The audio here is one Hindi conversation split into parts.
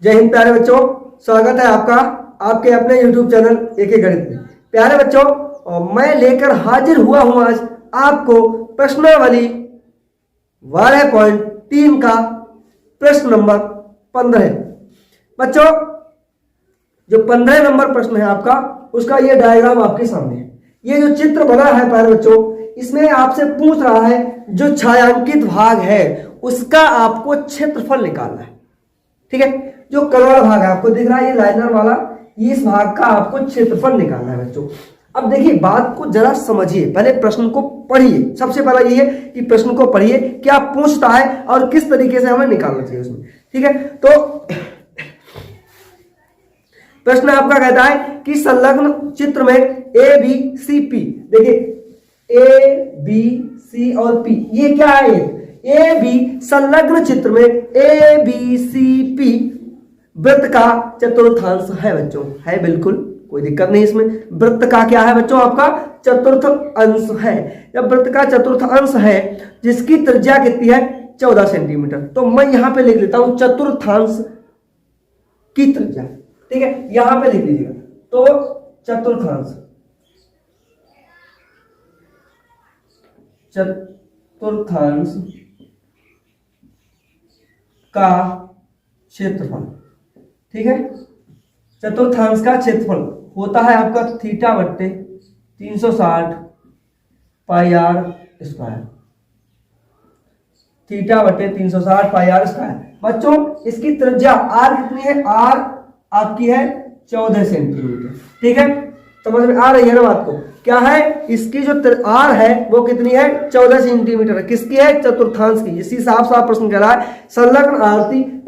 जय हिंद प्यारे बच्चों, स्वागत है आपका आपके अपने YouTube चैनल एक गणित में। प्यारे बच्चों, मैं लेकर हाजिर हुआ हूं आज आपको प्रश्नावली 12.3 का प्रश्न नंबर 15। बच्चों, जो 15 नंबर प्रश्न है आपका, उसका ये डायग्राम आपके सामने है। ये जो चित्र बना है प्यारे बच्चों, इसमें आपसे पूछ रहा है जो छायांकित भाग है उसका आपको क्षेत्रफल निकालना है। ठीक है, जो कलर भाग है आपको दिख रहा है, ये लाइनर वाला, इस भाग का आपको क्षेत्रफल निकालना है बच्चों। अब देखिए, बात को जरा समझिए, पहले प्रश्न को पढ़िए। सबसे पहला ये है कि प्रश्न को पढ़िए, क्या पूछता है और किस तरीके से हमें निकालना चाहिए उसमें। ठीक है, तो प्रश्न आपका कहता है कि संलग्न चित्र में ए बी सी पी, देखिए ए बी सी और पी, ये क्या है? ए बी संलग्न चित्र में ए बी सी पी वृत्त का चतुर्थांश है बच्चों, है बिल्कुल, कोई दिक्कत नहीं इसमें। वृत्त का क्या है बच्चों? आपका चतुर्थ अंश है। जब वृत्त का चतुर्थ अंश है जिसकी त्रिज्या कितनी है? 14 सेंटीमीटर, तो मैं यहां पे लिख लेता हूं चतुर्थांश की त्रिज्या। ठीक है, यहां पे लिख लीजिएगा। तो चतुर्थांश का क्षेत्रफल, ठीक है, चतुर्थांश का क्षेत्रफल होता है आपका थीटा बट्टे 360 पाई आर स्क्वायर, थीटा बट्टे 360 पाई आर स्क्वायर। बच्चों, इसकी त्रिज्या आर कितनी है? आर आपकी है 14 सेंटीमीटर। ठीक है, समझ में आ रही है ना बात को? क्या है इसकी जो आर है वो कितनी है? 14 सेंटीमीटर है। किसकी है? चतुर्थांश की। इसी साफ साफ प्रश्न कह रहा है संलग्न आकृति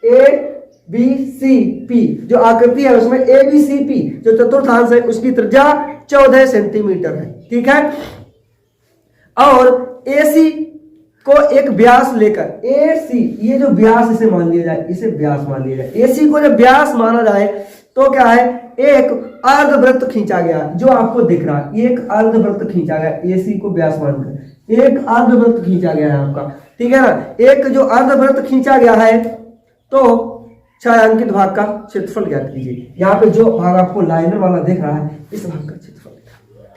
ए बी सी पी, जो आकृति है उसमें ए बी सी पी जो चतुर्थांश है उसकी त्रिज्या 14 सेंटीमीटर है। ठीक है, और ए सी को एक व्यास लेकर, ए सी ये जो व्यास इसे मान लिया जाए, इसे व्यास मान लिया जाए। ए सी को जब व्यास माना जाए तो क्या है? एक अर्धवृत्त खींचा गया, जो आपको दिख रहा है, एक अर्धवृत्त खींचा गया। ए सी को व्यास मानकर एक अर्धवृत्त खींचा गया है आपका। ठीक है ना, एक जो अर्धवृत्त खींचा गया है, तो छायांकित भाग का क्षेत्रफल ज्ञात कीजिए। यहाँ पे जो भाग आपको लाइनर वाला दिख रहा है, इस भाग का क्षेत्रफल।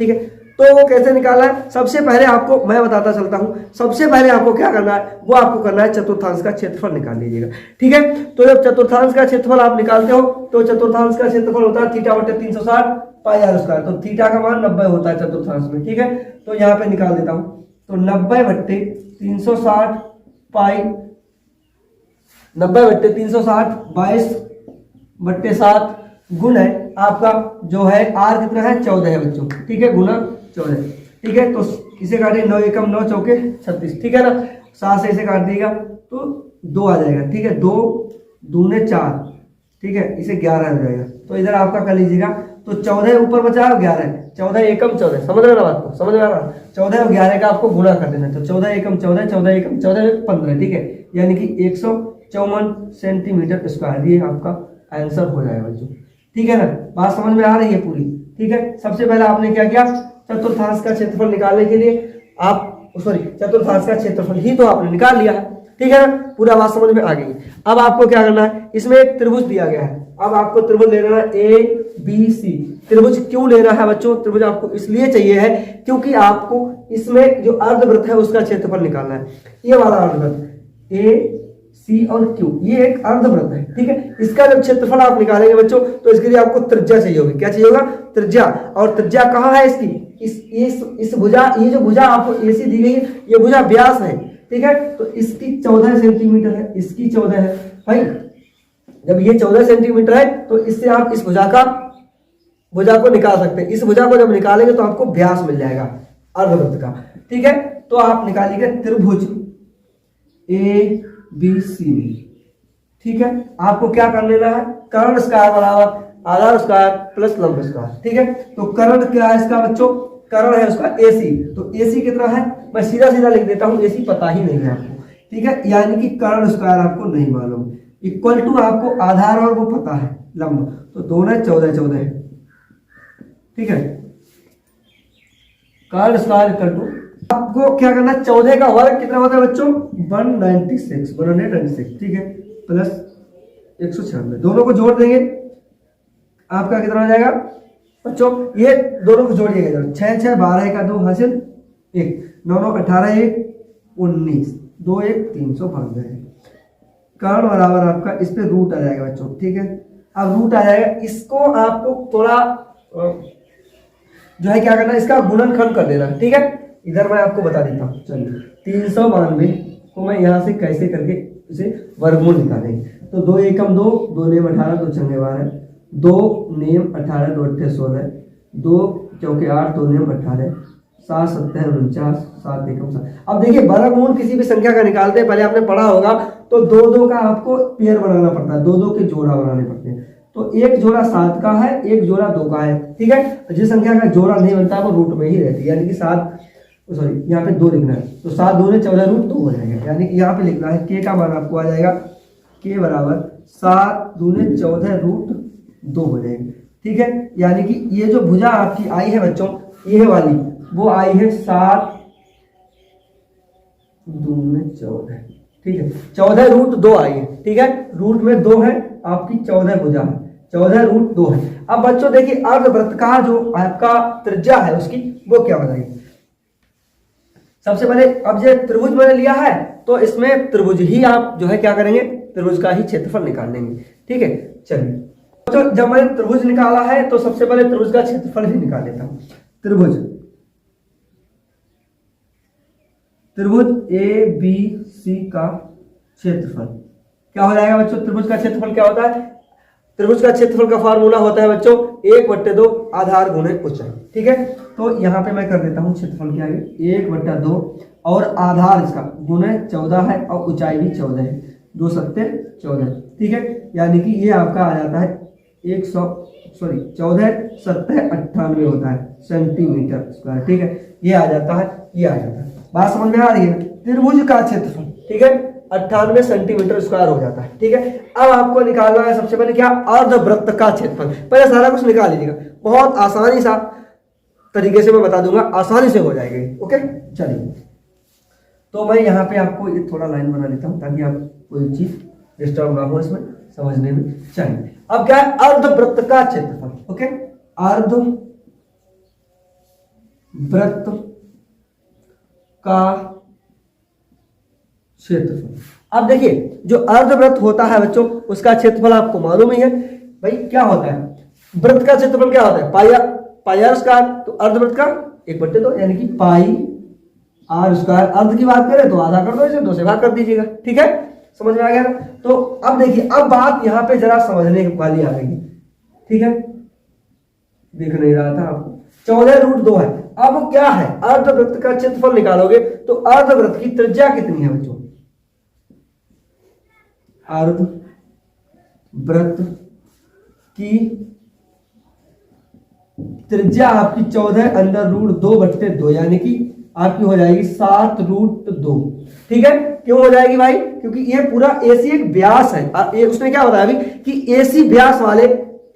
ठीक है, तो वो कैसे निकालना है? सबसे पहले आपको मैं बताता चलता हूं। सबसे पहले आपको क्या करना है? वो आपको करना है चतुर्थांश का क्षेत्रफल निकाल लीजिएगा। ठीक है, तो जब चतुर्थांश का क्षेत्रफल आप निकालते हो तो चतुर्थांश का क्षेत्रफल होता है थीटा बटे 360 पाई आर स्क्वायर। तो थीटा का मान 90 होता है चतुर्थांश में। ठीक है, तो यहाँ पे निकाल देता हूं, तो 90 बट्टे 360 पाई 90 बट्टे 360 22 बट्टे 7 गुण है आपका जो है आर कितना है? 14 है बच्चों। ठीक है, गुना 14। ठीक है, तो इसे काटिए, 9 एकम 9 चौके 36। ठीक है ना, 7 से इसे काट दिएगा तो 2 आ जाएगा। ठीक है, 2 दूने 4, ठीक है, इसे 11 हो जाएगा। तो इधर आपका कर लीजिएगा, तो 14 ऊपर बचा और 11, 14 एकम 14। समझ रहे ना बात को? समझ में आ रहा? 14 और 11 का आपको गुणा कर देना, तो 14 एकम 14, 14 एकम 14 15। ठीक है, यानी कि 154 सेंटीमीटर स्क्वायर, ये आपका आंसर हो जाएगा बच्चों। ठीक है ना, बात समझ में आ रही है पूरी? ठीक है, सबसे पहले आपने क्या किया? चतुर्थांश का क्षेत्रफल निकालने के लिए आप चतुर्थांश का क्षेत्रफल ही तो आपने निकाल लिया है। ठीक है ना, पूरा बात समझ में आ गई। अब आपको क्या करना है? इसमें एक त्रिभुज दिया गया है, अब आपको त्रिभुज ले लेना है ए बी सी। त्रिभुज क्यों लेना है बच्चों? त्रिभुज आपको इसलिए चाहिए है क्योंकि आपको इसमें जो अर्धवृत्त है उसका क्षेत्रफल निकालना है। ये वाला अर्धवृत्त ए सी और क्यू, ये एक अर्धवृत्त है। ठीक है, इसका जब क्षेत्रफल आप निकालेंगे बच्चों, तो इसके लिए आपको त्रिज्या चाहिए होगी। क्या चाहिए होगा? त्रिज्या। और त्रिज्या कहाँ है इसकी? इस भुजा, ये जो भुजा आपको एसी दी गई है, ये भुजा व्यास है। ठीक है, तो इसकी 14 सेंटीमीटर है, इसकी 14 है भाई। जब ये 14 सेंटीमीटर है तो इससे आप इस भुजा को निकाल सकते हैं। इस भुजा को जब निकालेंगे तो आपको व्यास मिल जाएगा अर्धवृत्त का। ठीक है, तो आप निकालिएगा त्रिभुज ए बी सी। ठीक है, आपको क्या कर लेना है? कर्ण स्क्वायर बराबर आधार स्क्वायर प्लस लंब स्क्वायर। ठीक है, तो कर्ण क्या है इसका बच्चों? कर्ण है उसका एसी। तो एसी कितना है? मैं सीधा सीधा लिख देता हूं, एसी पता ही नहीं है आपको। ठीक है, यानी कि कर्ण स्क्वायर आपको नहीं मालूम, इक्वल टू आपको आधार और वो पता है लंब, तो दोनों 14 14 है। ठीक है, कर्ण स्क्वायर इक्वल टू, आपको क्या करना है? 14 का वर्ग कितना होता है बच्चों? 196। ठीक है, प्लस 196, दोनों को जोड़ देंगे आपका कितना हो जाएगा बच्चों, ये दोनों को जोड़िएगा इधर, 6 6 12 का 2 हासिल 1, 9 9 18 1 19, 2 1 300 भाग जाएगा, कर्ण बराबर आपका इस पे रूट आ जाएगा बच्चों, ठीक है। अब रूट आ जाएगा, इसको आपको थोड़ा जो है क्या करना है, इसका गुणनखंड कर देना, ठीक है। इधर मैं आपको बता देता हूँ, चलिए 392 को मैं यहाँ से कैसे करके इसे वर्गमूल निकालेंगे, तो 2 एकम 2, 2 नेम 18, 2 छंगे 12, 2 नेम 18, 2 अट्ठे 16, 2 चौके 8, 2 नेम 18, 7 7 49, 7 एकम 7। अब देखिए वर्गमूल किसी भी संख्या का निकालते हैं, पहले आपने पढ़ा होगा, तो 2 2 का आपको पेयर बनाना पड़ता है, 2 2 के जोड़ा बनाने पड़ते हैं, तो एक जोड़ा 7 का है, एक जोड़ा 2 का है, ठीक है। जिस संख्या का जोड़ा नहीं बनता है वो रूट में ही रहती है, यानी कि 7 सॉरी यहाँ पे 2 लिखना है, तो 7 2 ने 14 रूट 2 हो जाएगा, यानी कि यहाँ पे लिखना है के का मान आपको आ जाएगा के बराबर 7 2 ने 14 रूट 2 हो जाएगी, ठीक है। यानी कि ये जो भुजा आपकी आई है बच्चों, ये वाली वो आई है 7 2 ने 14, ठीक है, 14 रूट 2 आई है, ठीक है, रूट में 2 है, आपकी 14 भुजा है, 14 रूट 2 है। अब बच्चों देखिए अर्धवृत्त का जो आपका त्रिज्या है उसकी वो क्या बनाएगी, सबसे पहले अब ये त्रिभुज मैंने लिया है, तो इसमें त्रिभुज ही आप जो है क्या करेंगे, त्रिभुज का ही क्षेत्रफल निकाल लेंगे, ठीक है। चलिए तो जब मैंने त्रिभुज निकाला है तो सबसे पहले त्रिभुज का क्षेत्रफल ही निकाल लेता हूं। त्रिभुज ए बी सी का क्षेत्रफल क्या हो जाएगा बच्चों, त्रिभुज का क्षेत्रफल क्या होता है, त्रिभुज का क्षेत्रफल का फार्मूला होता है बच्चों 1/2 आधार गुणे ऊंचाई, ठीक है। तो यहाँ पे मैं कर देता हूँ क्षेत्रफल के आगे 1/2 और आधार इसका गुणे 14 है और ऊंचाई भी 14 है, 2 7 14, ठीक है। यानी कि ये आपका आ जाता है 14 7 98 होता है सेंटीमीटर स्क्वायर, ठीक है। ये आ जाता है, ये आ जाता है, बात समझ में आ रही है। त्रिभुज का क्षेत्रफल, ठीक है, 98 सेंटीमीटर स्क्वायर हो जाता है, ठीक है। अब आपको निकालना है सबसे पहले क्या, अर्धवृत्त का क्षेत्रफल, पहले सारा कुछ निकाल लीजिएगा, बहुत आसानी सा तरीके से मैं बता दूंगा, आसानी से हो जाएगा, ओके। चलिए तो मैं यहाँ पे आपको एक थोड़ा लाइन बना लेता हूँ ताकि आप कोई चीज डिस्टर्ब ना हो इसमें समझने में। चलिए अब क्या है, अर्धवृत्त का क्षेत्रफल, ओके, अर्धवृत्त का क्षेत्रफल। अब देखिए जो अर्धवृत्त होता है बच्चों उसका क्षेत्रफल आपको मालूम ही है भाई, क्या होता है वृत्त का क्षेत्रफल, क्या होता है पाई आर स्क्वायर, तो अर्धवृत्त का 1/2 यानी कि पाई आर स्क्वायर। अर्ध की बात करें तो आधा कर दो, इसे 2 से भाग कर दीजिएगा, ठीक है, समझ में आ गया। तो अब देखिए अब बात यहाँ पे जरा समझने वाली आ गई, ठीक है, दिख नहीं रहा था आपको, 14 रूट 2 है। अब क्या है, अर्धवृत्त का क्षेत्रफल निकालोगे तो अर्धवृत्त की त्रिज्या कितनी है बच्चों, अर्धवृत्त की त्रिज्या आपकी 14 अंडर रूट 2/2 यानी कि आपकी हो जाएगी 7 रूट 2, ठीक है। क्यों हो जाएगी भाई, क्योंकि ये पूरा एसी एक व्यास है, उसने क्या बताया अभी कि एसी व्यास वाले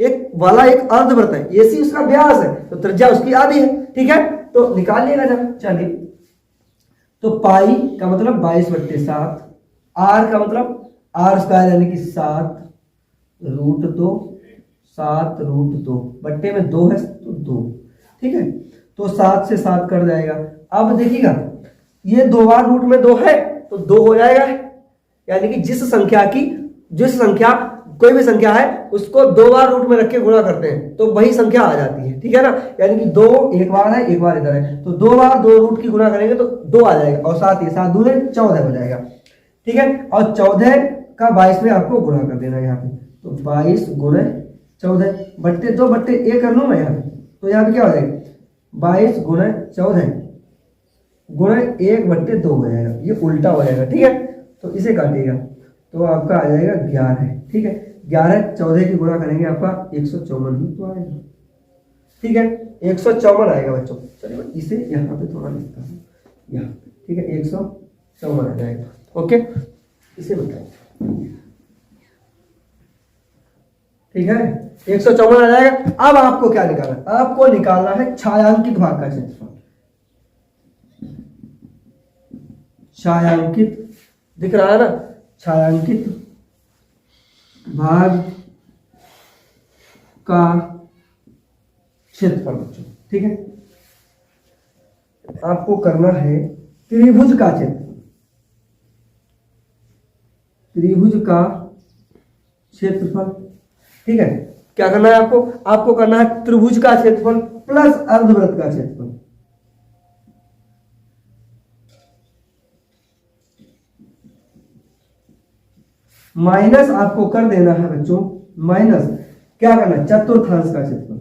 एक अर्धवृत्त है, एसी उसका व्यास है तो त्रिज्या उसकी आधी है, ठीक है। तो निकालिएगा जब, चलिए तो पाई का मतलब 22/7, आर का मतलब आर स्क्वायर यानी कि 7 रूट 2, 7 रूट 2 बट्टे में 2 है तो 2, ठीक है। तो 7 से 7 कट जाएगा। अब देखिएगा ये 2 बार रूट में 2 है तो 2 हो जाएगा, यानी कि जिस संख्या कोई भी संख्या है उसको 2 बार रूट में रख के गुणा करते हैं तो वही संख्या आ जाती है, ठीक है ना। यानी कि 2 एक बार है, एक बार इधर है, तो 2 बार 2 रूट की गुणा करेंगे तो 2 आ जाएगा, और साथ ही 7 दूने 14 हो जाएगा, ठीक है। और 14 का 22 में आपको गुणा कर देना यहाँ पे, तो 22 गुणे 14 बट्टे 2 बट्टे 1 कर लूँ मैं यहाँ पे, तो यहाँ पे क्या हो जाएगा 22 गुणे 14 गुणे 1/2 हो जाएगा, ये उल्टा हो जाएगा, ठीक है। तो इसे काटिएगा तो आपका आ जाएगा 11, ठीक है। 11 14 की गुणा करेंगे आपका 154 ही तो आएगा, ठीक है, 154 आएगा बच्चों। चलिए इसे यहाँ पे थोड़ा लिखता हूँ यहाँ, ठीक है, 154 आ जाएगा, ओके, इसे बताइए, ठीक है, 154 आ जाएगा। अब आपको क्या निकालना है, आपको निकालना है छायांकित भाग का क्षेत्रफल। छायांकित दिख रहा है ना, छायांकित भाग का क्षेत्रफल बच्चों। ठीक है, आपको करना है त्रिभुज का क्षेत्रफल, त्रिभुज का क्षेत्रफल। ठीक है, क्या करना है आपको? आपको करना है त्रिभुज का क्षेत्रफल प्लस अर्धवृत्त का क्षेत्रफल। माइनस आपको कर देना है बच्चों, माइनस क्या करना है? चतुर्थांश का क्षेत्रफल।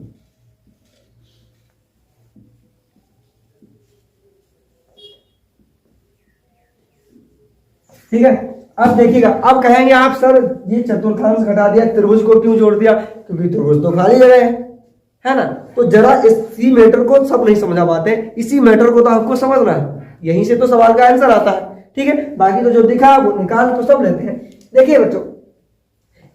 ठीक है, अब देखिएगा, अब कहेंगे आप सर ये चतुर्थांश घटा दिया, त्रिभुज को क्यों जोड़ दिया? क्योंकि त्रिभुज तो खाली जगह है ना। तो जरा इसी मैटर को सब नहीं समझा पाते, इसी मैटर को तो आपको समझना है, यहीं से तो सवाल का आंसर आता है। ठीक है, बाकी तो जो दिखा वो निकाल तो सब लेते हैं। देखिए बच्चों,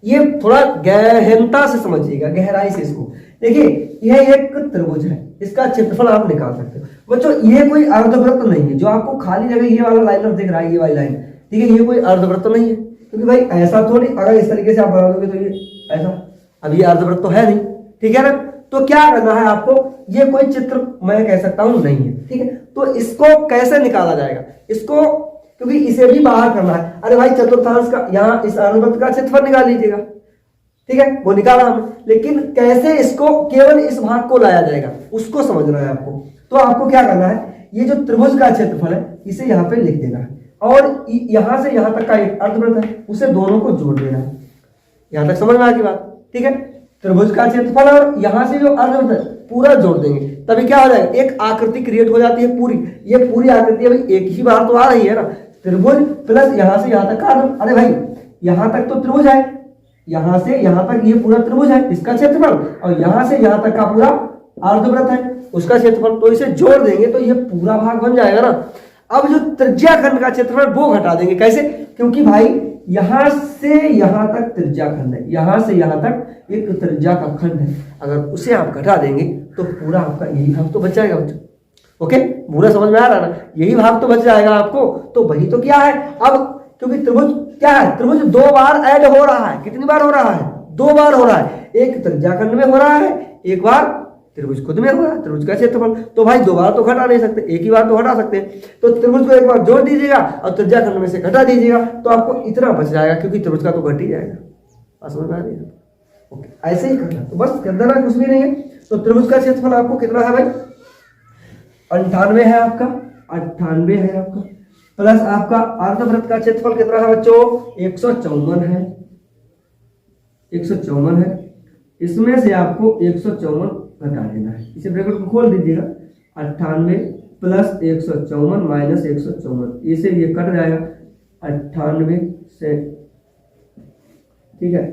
ये थोड़ा गहनता से समझिएगा, गहराई से इसको देखिए। यह एक त्रिभुज है, इसका क्षेत्रफल आप निकाल सकते हो बच्चों। ये कोई अर्धवृत्त नहीं है, जो आपको खाली जगह ये वाला लाइन दिख रहा है, ये वाली लाइन, ठीक है, ये कोई अर्धवृत्त नहीं है, क्योंकि भाई ऐसा थोड़ी, अगर इस तरीके से आप बना दोगे तो ये ऐसा, अब ये अर्धवृत्त तो है नहीं। ठीक है ना, तो क्या करना है आपको? ये कोई चित्र मैं कह सकता हूं नहीं है। ठीक है, तो इसको कैसे निकाला जाएगा? इसको, क्योंकि इसे भी बाहर करना है। अरे भाई चतुर्थांश का, यहाँ इस अर्धवृत्त का क्षेत्रफल निकाल लीजिएगा। ठीक है, वो निकाला हमने, लेकिन कैसे इसको केवल इस भाग को लाया जाएगा उसको समझना है आपको। तो आपको क्या करना है? ये जो त्रिभुज का क्षेत्रफल है इसे यहाँ पे लिख देना है, और यहां से यहां तक का एक अर्धवृत्त है, उसे दोनों को जोड़ देना है। यहां तक समझ में आ गई बात? ठीक है, त्रिभुज का क्षेत्रफल और यहां से जो अर्धवृत्त है पूरा जोड़ देंगे, तभी क्या हो जाएगा? एक आकृति क्रिएट हो जाती है पूरी। ये पूरी आकृति अभी एक ही बार तो आ रही है ना, त्रिभुज प्लस यहां से यहां तक का अर्धवृत्त। अरे भाई यहां तक तो त्रिभुज है, यहां से यहां तक ये पूरा त्रिभुज है, इसका क्षेत्रफल, और यहां से यहां तक का पूरा अर्धवृत्त है, उसका क्षेत्रफल। तो इसे जोड़ देंगे तो ये पूरा भाग बन जाएगा ना। अब जो त्रिज्याखंड का क्षेत्रफल वो घटा देंगे। कैसे? क्योंकि भाई यहां से यहां तक त्रिज्याखंड है, यहां से यहां तक एक त्रिज्या का खंड है, अगर उसे आप घटा देंगे तो पूरा आपका यही भाग तो बच जाएगा बच्चों। ओके, पूरा समझ में आ रहा ना? यही भाग तो बच जाएगा आपको। तो वही तो क्या है अब, क्योंकि त्रिभुज क्या है? त्रिभुज दो बार ऐड हो रहा है। कितनी बार हो रहा है? दो बार हो रहा है। एक त्रिज्याखंड में हो रहा है, एक बार त्रिभुज खुद में हो रहा है, त्रिभुज का क्षेत्रफल। तो भाई दो बार तो घटा नहीं सकते, एक ही बार तो घटा सकते हैं। तो त्रिभुज को एक बार जोड़ दीजिएगा और त्रिज्याखंड में से घटा दीजिएगा, तो आपको इतना बच जाएगा, क्योंकि त्रिभुज का तो घट ही जाएगा। समझ में आ रही है? ओके, ऐसे ही करना, तो बस कर देना, कुछ भी नहीं है। तो त्रिभुज का क्षेत्रफल आपको कितना है भाई? 98 है आपका, 98 है आपका, प्लस आपका अर्धवृत्त का क्षेत्रफल कितना है बच्चों? 154 है, 154 है। इसमें से आपको 154 घटा देना है, इसे ब्रैकेट को खोल दीजिएगा। 98 प्लस 154 माइनस 154, इसे ये कट जाएगा 98 से, ठीक है,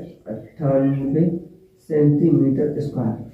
98 सेंटीमीटर स्क्वायर।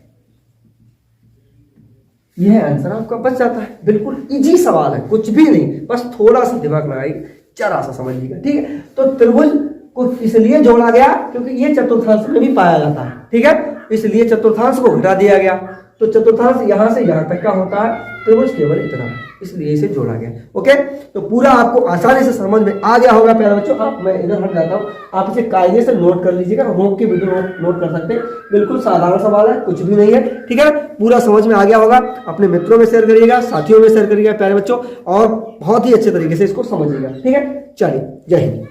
यह आंसर आपका बच जाता है। बिल्कुल इजी सवाल है, कुछ भी नहीं, बस थोड़ा सा दिमाग लगाइए, जरा सा समझिएगा। ठीक है, तो त्रिभुज को इसलिए जोड़ा गया क्योंकि ये चतुर्थांश में भी पाया जाता है। ठीक है, इसलिए चतुर्थांश को घटा दिया गया। तो चतुर्थांश यहां से यहां तक का होता है, त्रिभुज केवल इतना है, इसलिए इसे जोड़ा गया। ओके, तो पूरा आपको आसानी से समझ में आ गया होगा प्यारे बच्चों। अब मैं इधर हट जाता हूँ, आप इसे कायदे से नोट कर लीजिएगा, होमवर्क की वीडियो नोट कर सकते हैं। बिल्कुल साधारण सवाल है, कुछ भी नहीं है। ठीक है, पूरा समझ में आ गया होगा। अपने मित्रों में शेयर करिएगा, साथियों में शेयर करिएगा प्यारे बच्चों, और बहुत ही अच्छे तरीके से इसको समझिएगा। ठीक है, चलिए, जय हिंद।